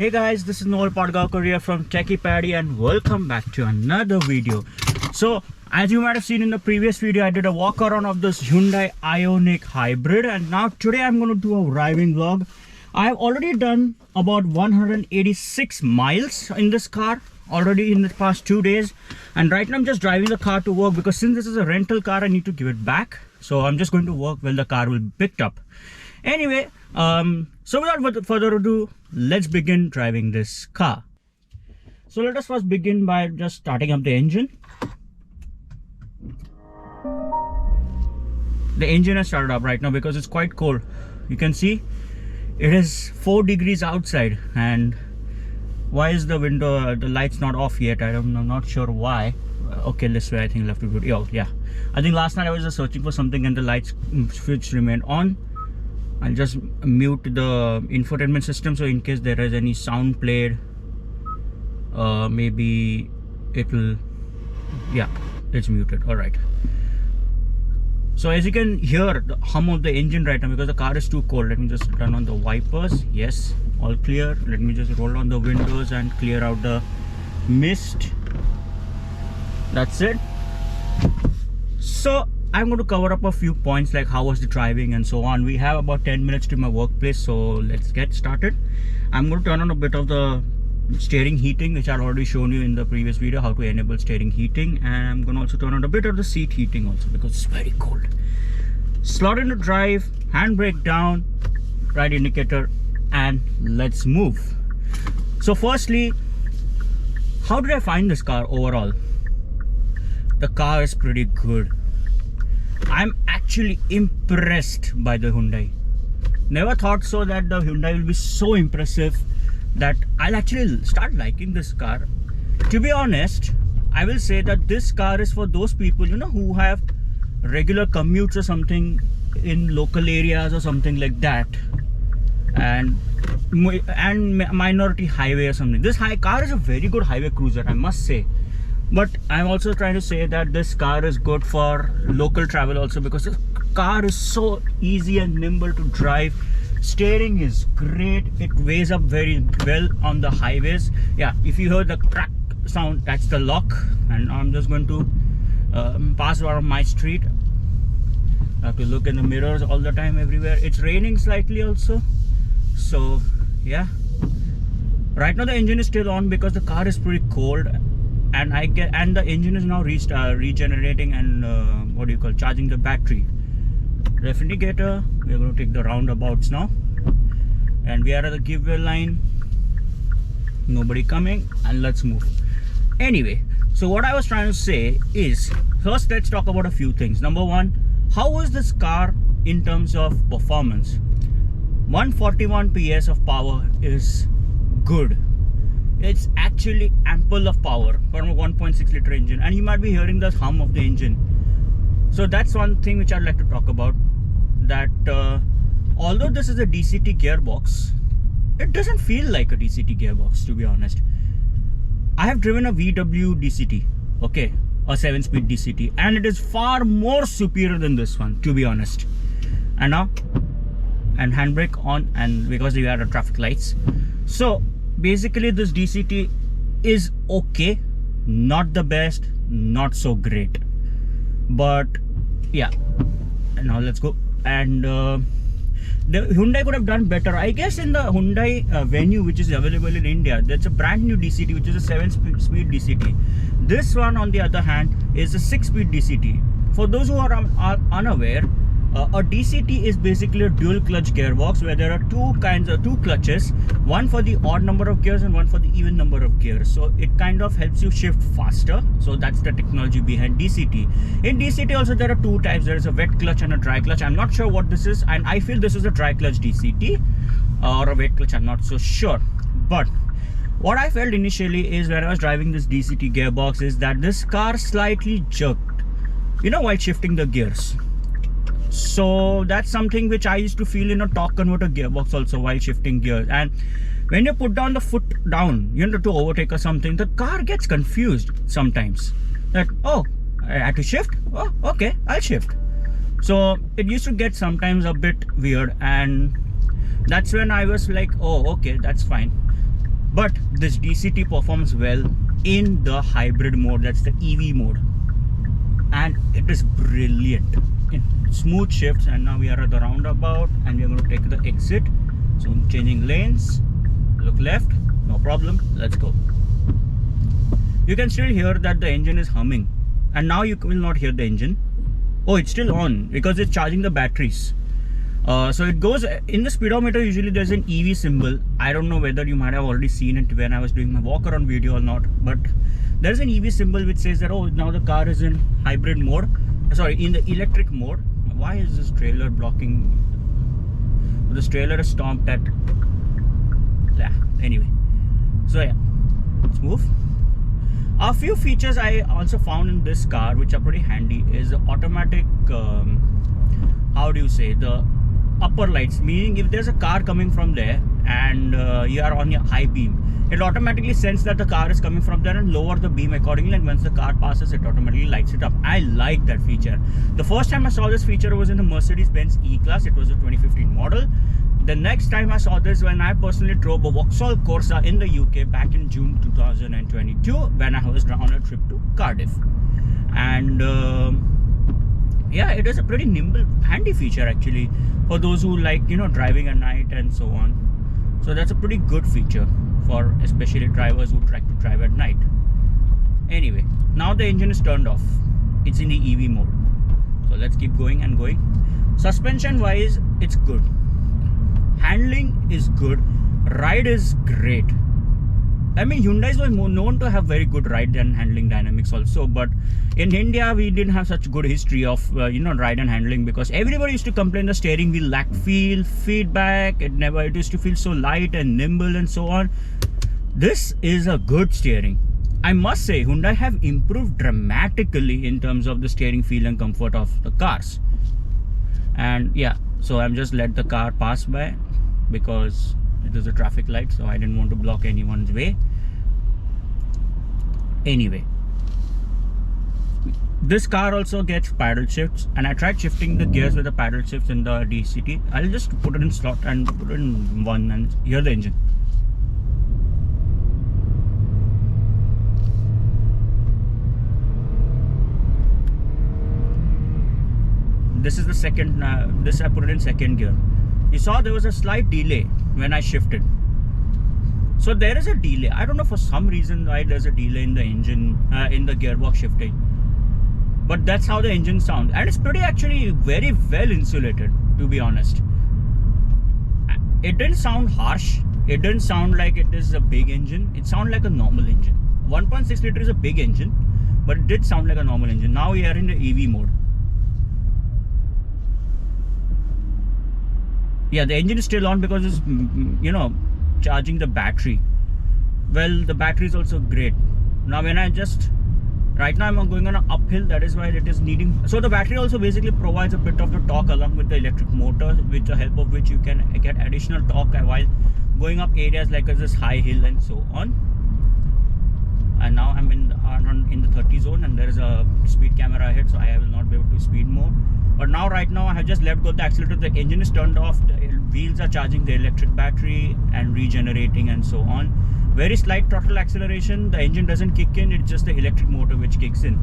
Hey guys, this is Noel Paddy from Techie Paddy and welcome back to another video. So as you might have seen in the previous video, I did a walk around of this Hyundai Ioniq hybrid, and now today I'm going to do a driving vlog. I've already done about 186 miles in this car already in the past 2 days, and right now I'm just driving the car to work because since this is a rental car I need to give it back. So I'm just going to work when the car will be picked up. Anyway, so without further ado, let's begin driving this car. So let us first begin by just starting up the engine. The engine has started up right now because it's quite cold. You can see it is 4 degrees outside, and why is the window, the light's not off yet? I'm not sure why. Okay, this way I think left to do. Oh yeah, I think last night I was just searching for something and the light switch remained on. I'll just mute the infotainment system so in case there is any sound played, maybe it will, yeah, it's muted. All right. So as you can hear the hum of the engine right now because the car is too cold. Let me just turn on the wipers. Yes, all clear. Let me just roll down the windows and clear out the mist. That's it. So I'm going to cover up a few points like how was the driving and so on. We have about 10 minutes to my workplace, so let's get started. I'm going to turn on a bit of the steering heating, which I've already shown you in the previous video, how to enable steering heating, and I'm going to also turn on a bit of the seat heating also because it's very cold. Slot into drive, handbrake down, right indicator, and let's move. So firstly, how did I find this car overall? The car is pretty good. I'm actually impressed by the Hyundai. Never thought so that the Hyundai will be so impressive that I'll actually start liking this car. To be honest, I will say that this car is for those people, you know, who have regular commutes or something in local areas or something like that, and minority highway or something. This car is a very good highway cruiser, I must say. But I'm also trying to say that this car is good for local travel also because the car is so easy and nimble to drive. Steering is great. It weighs up very well on the highways. Yeah, if you heard the crack sound, that's the lock. And I'm just going to pass around my street. I have to look in the mirrors all the time everywhere. It's raining slightly also. So yeah, right now the engine is still on because the car is pretty cold. And the engine is now regenerating and charging the battery. Ref indicator. We are going to take the roundabouts now, and we are at the giveaway line. Nobody coming, and let's move. Anyway, so what I was trying to say is, first let's talk about a few things. Number one, how was this car in terms of performance? 141 PS of power is good. It's actually ample of power for a 1.6 liter engine, and you might be hearing the hum of the engine. So that's one thing which I'd like to talk about, that although this is a DCT gearbox, it doesn't feel like a DCT gearbox, to be honest. I have driven a VW DCT, okay, a 7-speed DCT, and it is far more superior than this one, to be honest. And now, and handbrake on, and because we are at traffic lights. So basically this DCT is okay, not the best, not so great, but yeah. And now let's go. And the Hyundai could have done better, I guess. In the Hyundai Venue, which is available in India, that's a brand new DCT, which is a 7-speed DCT. This one on the other hand is a 6-speed DCT. For those who are unaware, a DCT is basically a dual clutch gearbox where there are two clutches, one for the odd number of gears and one for the even number of gears. So it kind of helps you shift faster. So that's the technology behind DCT. In DCT also there are two types. There is a wet clutch and a dry clutch. I'm not sure what this is, and I feel this is a dry clutch DCT or a wet clutch. I'm not so sure. But what I felt initially is when I was driving this DCT gearbox is that this car slightly jerked, you know, while shifting the gears. So that's something which I used to feel in a torque converter gearbox also while shifting gears. And when you put down the foot down, you know, to overtake or something, the car gets confused sometimes. That, oh, I had to shift? Oh, okay, I'll shift. So it used to get sometimes a bit weird, and that's when I was like, oh, okay, that's fine. But this DCT performs well in the hybrid mode, that's the EV mode, and it is brilliant in smooth shifts. And now we are at the roundabout and we are going to take the exit. So I'm changing lanes, look left, no problem, let's go. You can still hear that the engine is humming, and now you will not hear the engine. Oh, it's still on because it's charging the batteries. So it goes in the speedometer. Usually there's an EV symbol. I don't know whether you might have already seen it when I was doing my walk around video or not, but there's an EV symbol which says that, oh, now the car is in hybrid mode, sorry, in the electric mode. Why is this trailer blocking? This trailer is stomped at. Yeah, anyway, so yeah, let's move. A few features I also found in this car which are pretty handy is the automatic how do you say, the upper lights, meaning if there's a car coming from there and you are on your high beam, it automatically senses that the car is coming from there and lower the beam accordingly, and once the car passes it automatically lights it up. I like that feature. The first time I saw this feature was in the Mercedes-Benz E-Class. It was a 2015 model. The next time I saw this when I personally drove a Vauxhall Corsa in the UK back in June 2022 when I was on a trip to Cardiff. And yeah, it is a pretty nimble, handy feature actually for those who like, you know, driving at night and so on. So that's a pretty good feature for especially drivers who try to drive at night. Anyway, now the engine is turned off. It's in the EV mode. So let's keep going and going. Suspension wise, it's good. Handling is good. Ride is great. I mean, Hyundai was known to have very good ride and handling dynamics also, but in India we didn't have such good history of you know, ride and handling, because everybody used to complain the steering wheel lacked feedback. It used to feel so light and nimble and so on. This is a good steering. I must say Hyundai have improved dramatically in terms of the steering feel and comfort of the cars. And yeah, so I'm just let the car pass by because it is a traffic light, so I didn't want to block anyone's way. Anyway, this car also gets paddle shifts, and I tried shifting the gears with the paddle shifts in the DCT. I'll just put it in slot and put it in one and hear the engine. This is the second, this I put it in second gear. You saw there was a slight delay when I shifted. So there is a delay. I don't know for some reason why there's a delay in the engine, in the gearbox shifting. But that's how the engine sounds. And it's pretty actually very well insulated, to be honest. It didn't sound harsh. It didn't sound like it is a big engine. It sounded like a normal engine. 1.6 liter is a big engine, but it did sound like a normal engine. Now we are in the EV mode. Yeah, the engine is still on because it's, you know, charging the battery. Well, the battery is also great. Now when I just, right now I'm going on an uphill, that is why it is needing, so the battery also basically provides a bit of the torque along with the electric motor, with the help of which you can get additional torque while going up areas like this high hill and so on. And now I'm in the 30 zone and there is a speed camera ahead, so I will not be able to speed more. But now right now I have just let go the accelerator, the engine is turned off, the wheels are charging the electric battery and regenerating and so on. Very slight throttle acceleration, the engine doesn't kick in, it's just the electric motor which kicks in.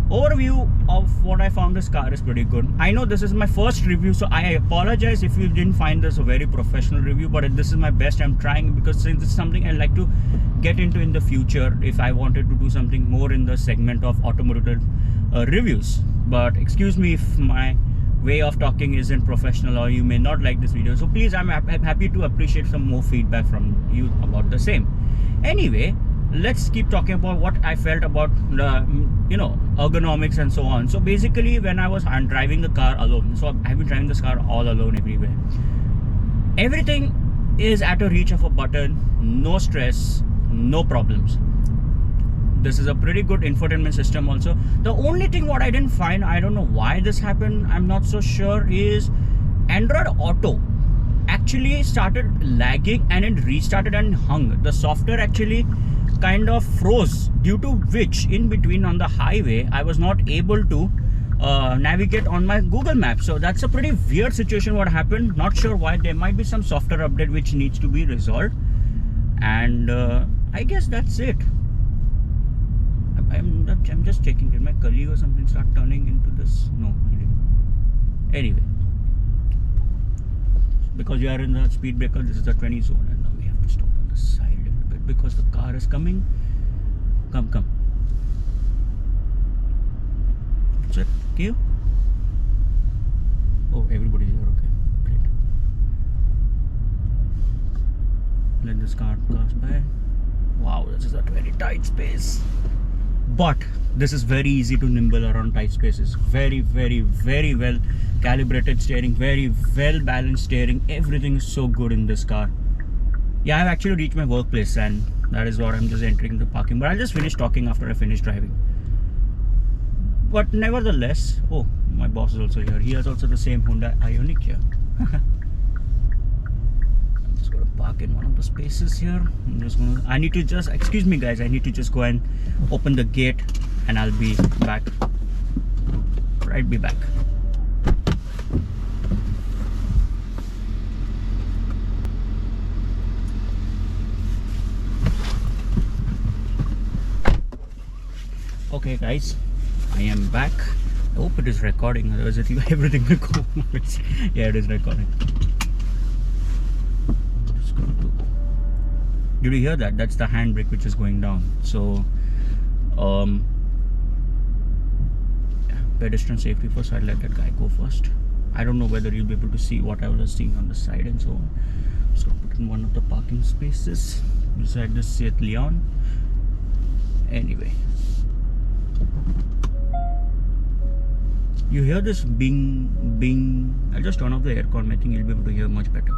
Overview of what I found this car is pretty good. I know this is my first review, so I apologize if you didn't find this a very professional review, but this is my best. I'm trying because since it's something I like to get into in the future if I wanted to do something more in the segment of automotive reviews. But excuse me if my way of talking isn't professional or you may not like this video, so please, I'm happy to appreciate some more feedback from you about the same. Anyway, let's keep talking about what I felt about the, you know, ergonomics and so on. So basically when I'm driving the car alone, so I've been driving this car all alone everywhere, everything is at a reach of a button, no stress, no problems. This is a pretty good infotainment system also. The only thing what I didn't find, I don't know why this happened, I'm not so sure, is Android Auto actually started lagging and it restarted and hung. The software actually kind of froze, due to which in between on the highway I was not able to navigate on my Google Maps. So that's a pretty weird situation what happened. Not sure why. There might be some software update which needs to be resolved. And I guess that's it. I'm just checking. Did my colleague or something start turning into this? No, he didn't. Anyway, because you are in the speed breaker, this is the 20 zone, and now we have to stop on the side a little bit because the car is coming. Come. That's it. Okay. Oh, everybody's here. Okay, great. Let this car pass by. Wow, this is a very tight space. But this is very easy to nimble around tight spaces. Very well calibrated steering, very well balanced steering. Everything is so good in this car. Yeah, I've actually reached my workplace, and that is what I'm just entering the parking. But I'll just finish talking after I finish driving. But nevertheless, oh, my boss is also here. He has also the same Hyundai Ioniq here. I'm just gonna park in one of the spaces here. I need to just, excuse me guys, I need to just go and open the gate, and I'll be back. Right, be back. Okay guys, I am back. I hope it is recording, otherwise everything will go. Yeah, it is recording. Did you hear that? That's the handbrake which is going down. So pedestrian safety first. I'll let that guy go first. I don't know whether you'll be able to see what I was seeing on the side and so on. So I'll put in one of the parking spaces beside the Seat Leon. Anyway, you hear this bing. I'll just turn off the aircon. I think you'll be able to hear much better.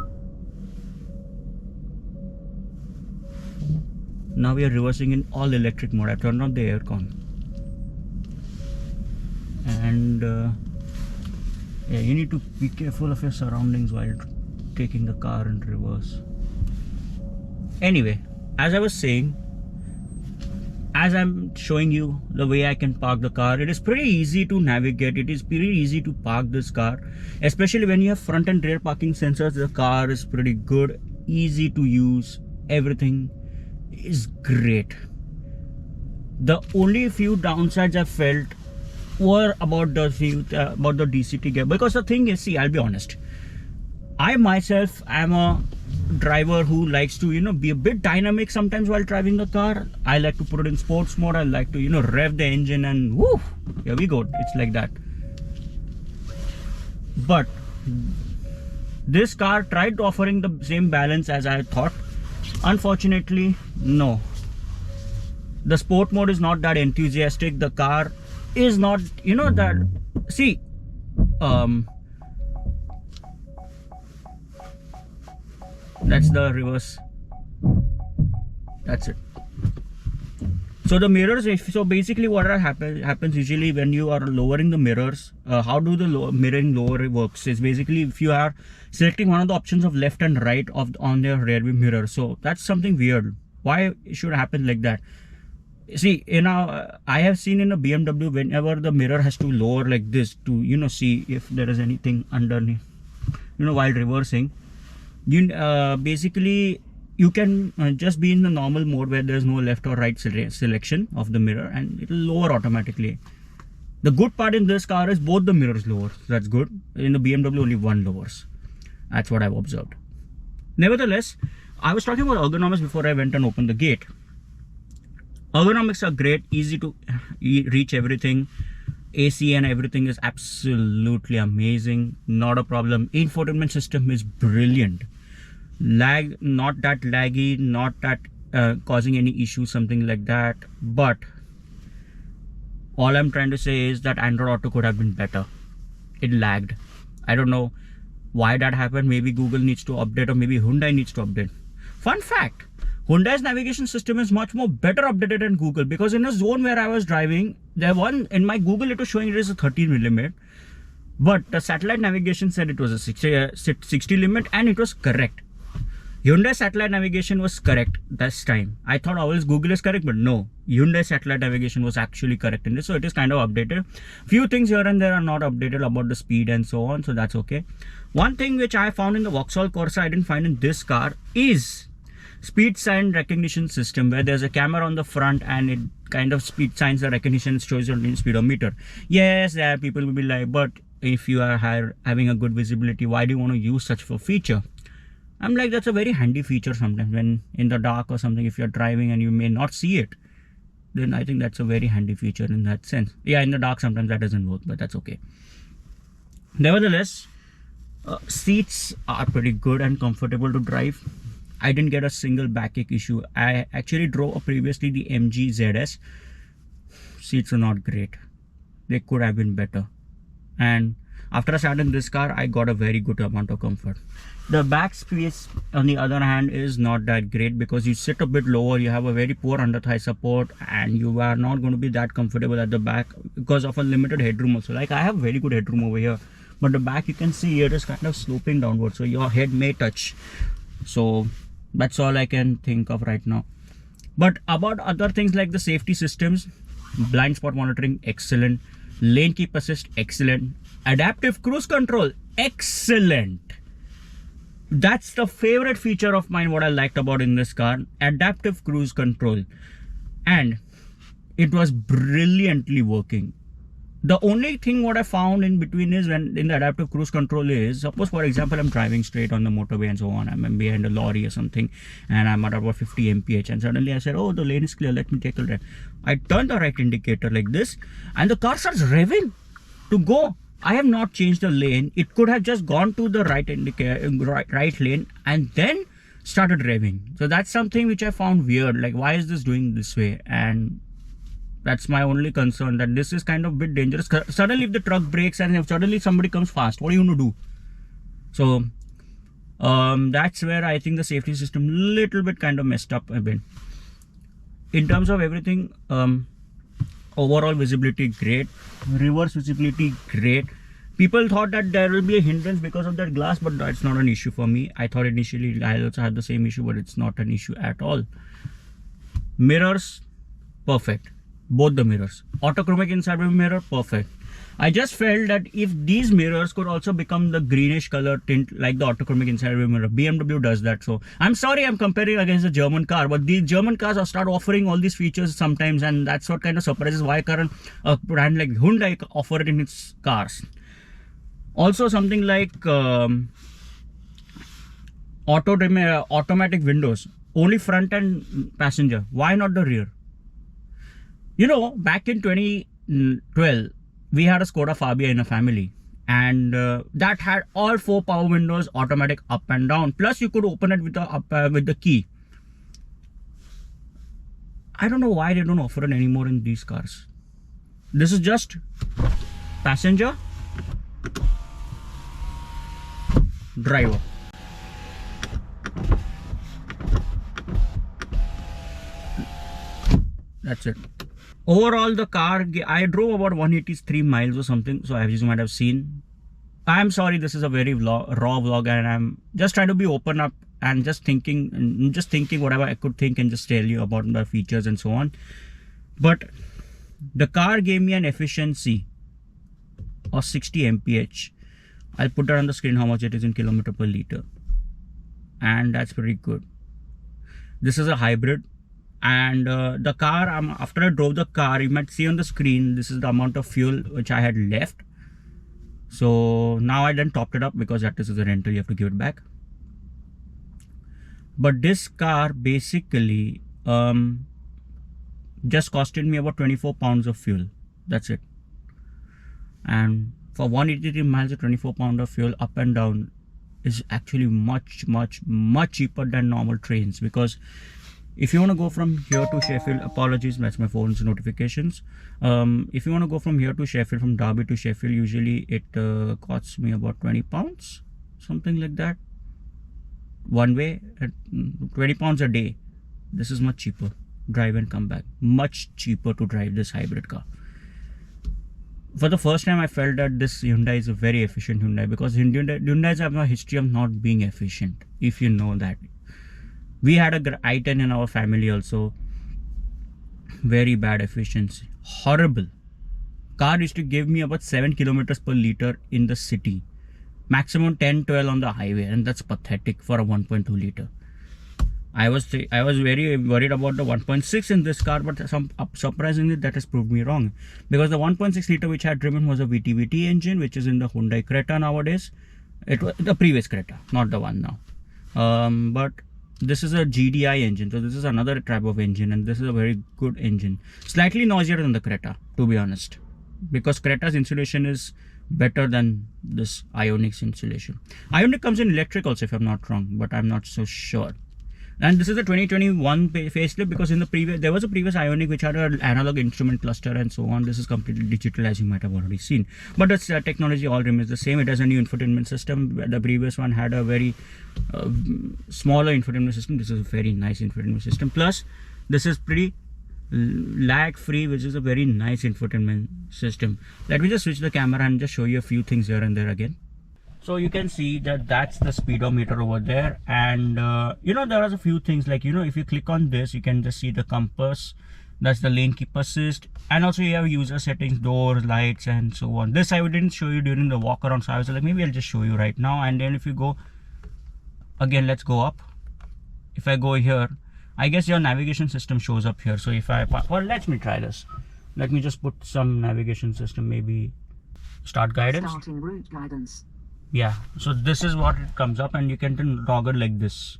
Now we are reversing in all electric mode. I've turned on the aircon. And yeah, you need to be careful of your surroundings while taking the car in reverse. Anyway, as I was saying, as I'm showing you the way I can park the car, it is pretty easy to navigate. It is pretty easy to park this car, especially when you have front and rear parking sensors. The car is pretty good, easy to use. Everything is great. The only few downsides I felt were about the DCT gear, because the thing is, see, I'll be honest, I myself am a driver who likes to be a bit dynamic sometimes while driving the car. I like to put it in sports mode. I like to rev the engine and whoo, here we go. It's like that. But this car tried offering the same balance as I thought. Unfortunately, no. The sport mode is not that enthusiastic. The car is not, that. See, that's the reverse. That's it. So the mirrors, so basically what happens usually when you are lowering the mirrors, how do the mirroring lower works is basically if you are selecting one of the options of left and right on their rear view mirror. So that's something weird. Why it should happen like that? See, I have seen in a BMW, whenever the mirror has to lower like this to see if there is anything underneath, while reversing, basically you can just be in the normal mode where there is no left or right selection of the mirror, and it will lower automatically. The good part in this car is both the mirrors lower. That's good. In the BMW, only one lowers. That's what I've observed. Nevertheless, I was talking about ergonomics before I went and opened the gate. Ergonomics are great, easy to reach everything. AC and everything is absolutely amazing, not a problem. Infotainment system is brilliant. Not that laggy, not that causing any issues, something like that. But all I'm trying to say is that Android Auto could have been better. It lagged. I don't know why that happened. Maybe Google needs to update, or maybe Hyundai needs to update. Fun fact, Hyundai's navigation system is much more better updated than Google, because in a zone where I was driving, in my Google it was showing it is a 30 limit, but the satellite navigation said it was a 60 limit, and it was correct. Hyundai satellite navigation was correct this time. I thought always Google is correct, but no, Hyundai satellite navigation was actually correct in this, so it is kind of updated. Few things here and there are not updated about the speed and so on, so that's okay. One thing which I found in the Vauxhall Corsa I didn't find in this car is speed sign recognition system where there's a camera on the front and it kind of speed signs the recognition, shows your speedometer. Yes, there people will be like, but if you are having a good visibility, why do you want to use such a feature? I'm like, that's a very handy feature sometimes when in the dark or something, if you're driving and you may not see it, then I think that's a very handy feature in that sense. Yeah, in the dark sometimes that doesn't work, but that's okay. Nevertheless, seats are pretty good and comfortable to drive. I didn't get a single backache issue. I actually drove previously the MG ZS. Seats are not great. They could have been better. And after I sat in this car, I got a very good amount of comfort. The back space, on the other hand, is not that great because you sit a bit lower, you have a very poor under thigh support, and you are not going to be that comfortable at the back because of a limited headroom also. Like I have very good headroom over here, but the back you can see it is kind of sloping downward, so your head may touch. So that's all I can think of right now. But about other things like the safety systems, blind spot monitoring, excellent. Lane keep assist, excellent. Adaptive cruise control, excellent. That's the favorite feature of mine, what I liked about in this car, adaptive cruise control. And it was brilliantly working. The only thing what I found in between is when in the adaptive cruise control is, suppose for example I'm driving straight on the motorway and so on, I'm behind a lorry or something and I'm at about 50 mph and suddenly I said, oh, the lane is clear, let me take a left. I turn the right indicator like this and the car starts revving to go. I have not changed the lane. It could have just gone to the right right lane and then started revving. So that's something which I found weird, like why is this doing this way? And that's my only concern, that this is kind of a bit dangerous. Suddenly if the truck brakes and if suddenly somebody comes fast, what are you going to do? So that's where I think the safety system little bit kind of messed up a bit. In terms of everything, overall visibility great, reverse visibility great. People thought that there will be a hindrance because of that glass, but that's not an issue for me. I thought initially I also had the same issue, but it's not an issue at all. Mirrors, perfect. Both the mirrors. Autochromic inside mirror, perfect. I just felt that if these mirrors could also become the greenish color tint like the autochromic inside mirror, BMW does that. So I'm sorry I'm comparing against a German car, but these German cars are start offering all these features sometimes, and that's what kind of surprises why current a brand like Hyundai offer it in its cars. Also something like automatic windows, only front and passenger. Why not the rear? You know, back in 2012, we had a Skoda Fabia in a family, and that had all 4 power windows, automatic up and down. Plus, you could open it with the key. I don't know why they don't offer it anymore in these cars. This is just passenger, driver. That's it. Overall, the car, I drove about 183 miles or something, so as you might have seen. I'm sorry, this is a very raw vlog, and I'm just trying to be open up and just thinking whatever I could think and just tell you about the features and so on. But the car gave me an efficiency of 60 mph. I'll put it on the screen how much it is in kilometer per liter, and that's pretty good. This is a hybrid. And the car, after I drove the car, you might see on the screen, this is the amount of fuel which I had left. So now I then topped it up because that is a rental, you have to give it back. But this car basically just costed me about 24 pounds of fuel. That's it. And for 183 miles of 24 pounds of fuel up and down is actually much cheaper than normal trains. Because if you want to go from here to Sheffield, apologies, that's my phone's notifications. If you want to go from here to Sheffield, from Derby to Sheffield, usually it costs me about 20 pounds, something like that. One way, at 20 pounds a day. This is much cheaper. Drive and come back. Much cheaper to drive this hybrid car. For the first time, I felt that this Hyundai is a very efficient Hyundai, because Hyundais have a history of not being efficient, if you know that. We had a i10 in our family also. Very bad efficiency. Horrible. Car used to give me about 7 kilometers per liter in the city. Maximum 10-12 on the highway, and that's pathetic for a 1.2 liter. I was very worried about the 1.6 in this car, but surprisingly that has proved me wrong, because the 1.6 liter which I had driven was a VT engine, which is in the Hyundai Creta nowadays. It was the previous Creta, not the one now. But this is a GDI engine, so this is another type of engine, and this is a very good engine. Slightly noisier than the Creta, to be honest, because Creta's insulation is better than this Ioniq's insulation. Ioniq comes in electric also, if I'm not wrong, but I'm not so sure. And this is a 2021 facelift, because in the previous there was a previous Ioniq which had an analog instrument cluster and so on. This is completely digital, as you might have already seen, but its technology all remains the same. It has a new infotainment system. The previous one had a very smaller infotainment system. This is a very nice infotainment system. Plus, this is pretty lag free, which is a very nice infotainment system. Let me just switch the camera and just show you a few things here and there again. So you can see that that's the speedometer over there, and you know, there are a few things like, you know, if you click on this, you can just see the compass. That's the lane keep assist, and also you have user settings, doors, lights, and so on. This I didn't show you during the walk around, so I was like, maybe I'll just show you right now. And then if you go again, let's go up. If I go here, I guess your navigation system shows up here. So if I, well, let me try this. Let me just put some navigation system, maybe start guidance. Starting route guidance. Yeah, so this is what it comes up, and you can toggle like this.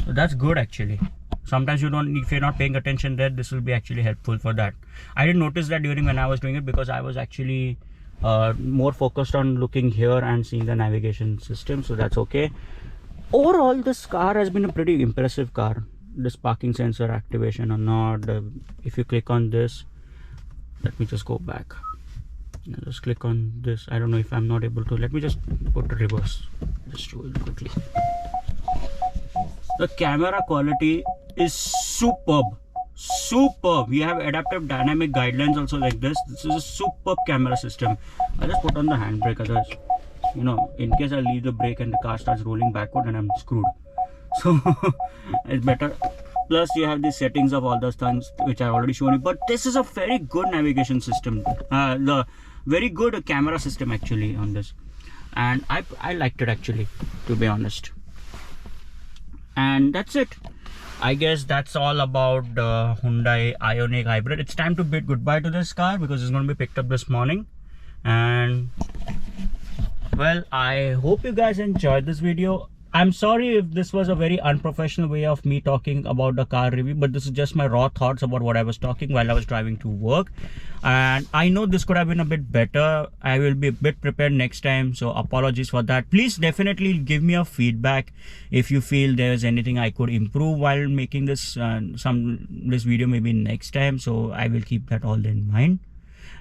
So that's good actually. Sometimes you don't, if you're not paying attention there, this will be actually helpful for that. I didn't notice that during when I was doing it, because I was actually more focused on looking here and seeing the navigation system, so that's okay. Overall, this car has been a pretty impressive car. This parking sensor activation or not, if you click on this, let me just go back. Now just click on this. I don't know if I'm not able to. Let me just put the reverse. Just show it quickly. The camera quality is superb. Superb. We have adaptive dynamic guidelines also like this. This is a superb camera system. I just put on the handbrake, otherwise, you know, in case I leave the brake and the car starts rolling backward, and I'm screwed. So it's better. Plus you have the settings of all those things which I already shown you. But this is a very good navigation system. The very good camera system actually on this, and I liked it actually, to be honest. And that's it. I guess that's all about the Hyundai Ioniq Hybrid. It's time to bid goodbye to this car, because it's going to be picked up this morning. And well, I hope you guys enjoyed this video. I'm sorry if this was a very unprofessional way of me talking about the car review, but this is just my raw thoughts about what I was talking while I was driving to work. And I know this could have been a bit better. I will be a bit prepared next time, so apologies for that. Please definitely give me a feedback if you feel there's anything I could improve while making this this video maybe next time. So I will keep that all in mind.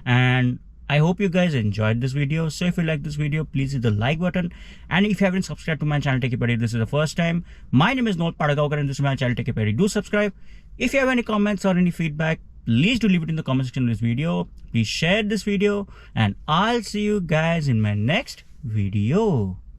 And I hope you guys enjoyed this video. So if you like this video, please hit the like button. And if you haven't subscribed to my channel Techie Paddy, this is the first time. My name is Noel Padagaukar, and this is my channel Techie Paddy. Do subscribe. If you have any comments or any feedback, please do leave it in the comment section of this video. Please share this video, and I'll see you guys in my next video.